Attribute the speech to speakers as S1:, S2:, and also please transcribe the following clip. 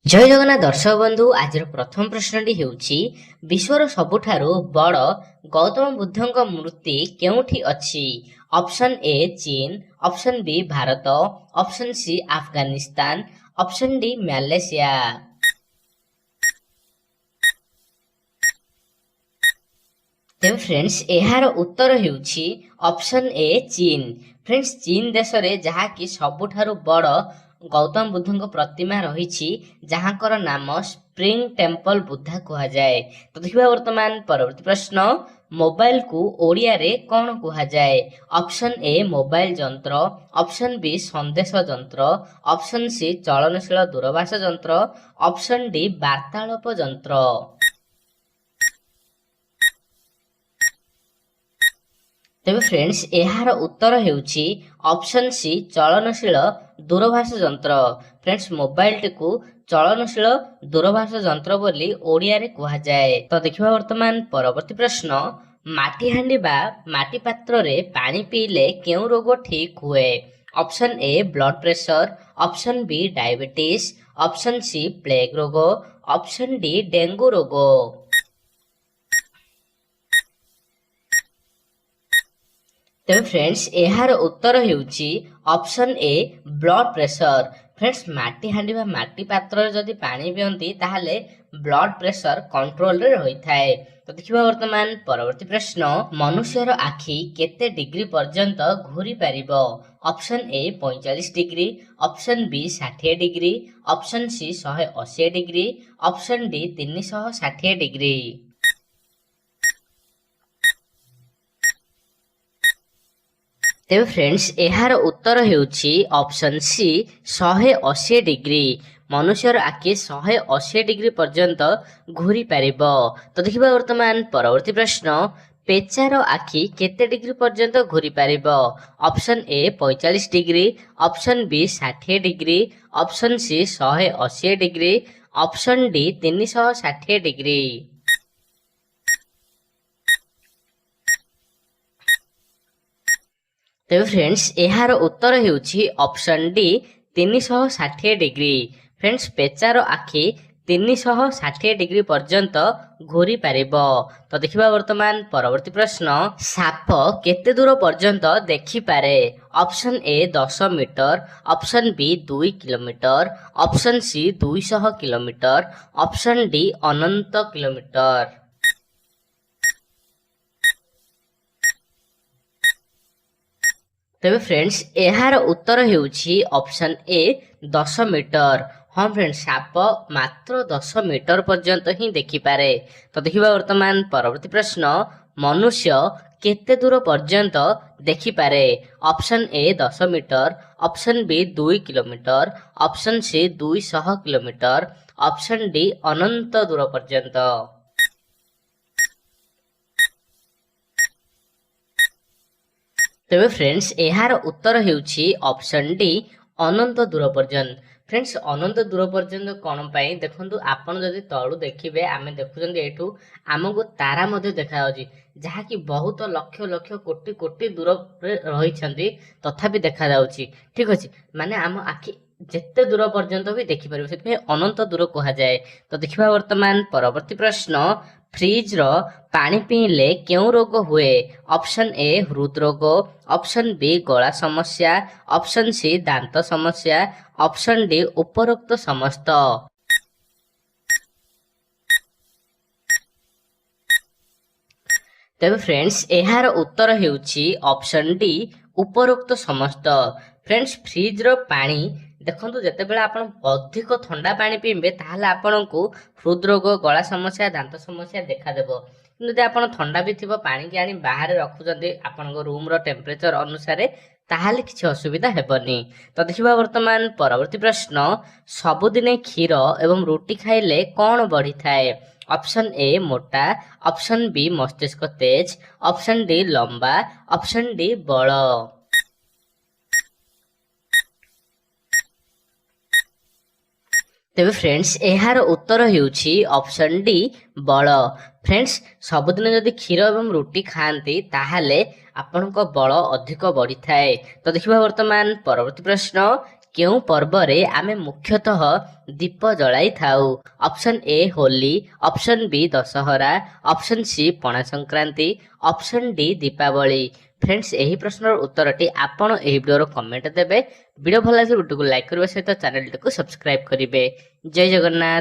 S1: जय जगन्नाथ दर्शक बंधु आज प्रथम प्रश्नटी हेउछि विश्वर सबुठारु बड़ गौतम बुद्धଙ୍କ मूर्ति केउठी अछि। ऑप्शन ए चीन, option B Bharat, option C Afghanistan, option D Malaysia. तेबे फ्रेंड्स एहार उत्तर हेउछि ऑप्शन ए चीन। फ्रेंड्स चीन देश रे जहा कि सबुठारु बड़ गौतम बुद्धଙ୍କ प्रतिमा रही जहाँकर नाम स्प्रिंग टेम्पल बुद्धा कह जाए। तो देखिए वर्तमान परवर्ती प्रश्न मोबाइल को ओडिया रे कौन कह जाए। ऑप्शन ए मोबाइल जंत्र, ऑप्शन बी संदेश जंत्र, ऑप्शन सी चलनशील दूरभाष जंत्र, ऑप्शन डी वार्तालाप जंत्र। तेबे फ्रेंड्स एहार उत्तर हेउछि ऑप्शन सी चलनशील दूरभाष जंत्र। फ्रेंड्स मोबाइल टी को चलनशील दूरभाष जंत्र बोली ओडिया रे कहा जाए। तो देखिबा वर्तमान परवर्ती प्रश्न माटी हांडी बा माटी पात्र रे पानी पीले केउ रोग ठीक हुए। Option A blood pressure, option B diabetes, option C plague रोग, ऑप्शन डी डेंगू रोग। तेबे फ्रेंड्स एहार उत्तर हेउछि option A blood pressure. Friends माटी हांडी बा माटी पात्र जदि पानी पियंती ताहाले ब्लड प्रेशर कंट्रोल रे रही थाए। तो देखिबा वर्तमान परवर्ती प्रश्न मनुष्यर आखि केते डिग्री पर्यंत घूरी पारिबो। Option A 45 degree, option B 60 degree, option C 180 degree, option D 360 degree. तेबे फ्रेंड्स एहार उत्तर हेउछि ऑप्शन सी 180 डिग्री। मनुष्यर आखि 180 डिग्री पर्यंत घूरी पारिबो। तो देखिबा वर्तमान परवर्ती प्रश्न पेचार आखि केते डिग्री पर्यंत घूरी पारिबो। Option A 45 degree, option B 60 degree, option C 180 degree, option D 360 degree. तेबे फ्रेंड्स एहार उत्तर हेउछि ऑप्शन डी 360 डिग्री। फ्रेंड्स पेचार आखि 360 डिग्री पर्यंत घूरी पारिबो। तो देखिबा वर्तमान परवर्ती प्रश्न साप केते दूर पर्यंत देखि पारे। Option A 10 metre, option B 2 kilometre, option C 200 kilometre, option D अनंत किलोमीटर। तेबे फ्रेंड्स एहार उत्तर हेउछि ऑप्शन ए 10 मीटर। हाँ फ्रेंड्स साप मात्र 10 मीटर पर्यंत ही देखि पारे। तो देखिबा वर्तमान परवर्ती प्रश्न मनुष्य केते दूर पर्यंत देखि पारे। Option A 10 metre, option B 2 kilometre, option C 200 kilometre, option D अनंत दूर पर्यंत। तेबे फ्रेंड्स एहार उत्तर हेउछि ऑप्शन डी अनंत दूर पर्यंत। फ्रेंड्स अनंत दूर पर्यंत कौन पाई देखंतु आपण जदि तळु देखिबे आमे देखुचंदी एठू आमको तारा मध्ये देखा जाउछि जहा कि बहुत लक्ष लक्ष कोटि कोटि दूर रे रही छंदी तथापि देखा जाउछि। ठीक अछि माने आम आखि जेते दूर पर्यंत भी देखि परिबो सेते अनंत दूर कहा जाए। तो देखिबा वर्तमान परवर्ती प्रश्न फ्रिज रो पानी पीले केउ रोग हुए। ऑप्शन ए हृदरोग, ऑप्शन बी गला समस्या, ऑप्शन सी दांत समस्या, ऑप्शन डी उपरोक्त समस्त। तेबे फ्रेंड्स एहार उत्तर हेउछि ऑप्शन डी उपरोक्त समस्त। फ्रेंड्स फ्रिज रो पानी देखंतु जेते बेला आपण अधिक ठंडा पानी पीबे ताहले आपनकु हृदरोग गला समस्या दांत समस्या देखा देबो। यदि आपण ठंडा भी थिबो पानी के आनी बाहर रखुचंदी आपनको रूम रो टेम्परेचर अनुसार ताहले किछि असुविधा हेबनी। तो देखिबा वर्तमान परवर्ती प्रश्न सबुदिने क्षीर एवं रोटी खाइले कोन बढ़ी थाए। ऑप्शन ए मोटा, ऑप्शन बी मस्तिष्क तेज, ऑप्शन डी लंबा, ऑप्शन डी बड़। तेबे फ्रेंड्स एहार उत्तर हेउछि ऑप्शन डी बड़। फ्रेंड्स सबुदिन जदि क्षीर एवं रोटी खाती ताहाले आपनको बल अधिक बढ़ी थाए। तो देखिबा वर्तमान परवर्ती प्रश्न କେଉଁ ପର୍ବରେ ଆମେ ମୁଖ୍ୟତଃ ଦୀପ ଜଳାଇଥାଉ? Option A Holi, option B Dussehra, option C Pana Sankranti, option D Deepavali. Friends, ଏହି ପ୍ରଶ୍ନର ଉତ୍ତରଟି ଆପଣ ଏହି ଭିଡ଼ିଓର କମେଣ୍ଟ ଦେବେ। ଭିଡ଼ିଓ ଭଲ ଲାଗିଲେ ଭିଡ଼ିଓକୁ ଲାଇକ୍ କରିବା ସହିତ ଚ୍ୟାନେଲଟିକୁ ସବସ୍କ୍ରାଇବ୍ କରିବେ। ଜୟ ଜଗନ୍ନାଥ।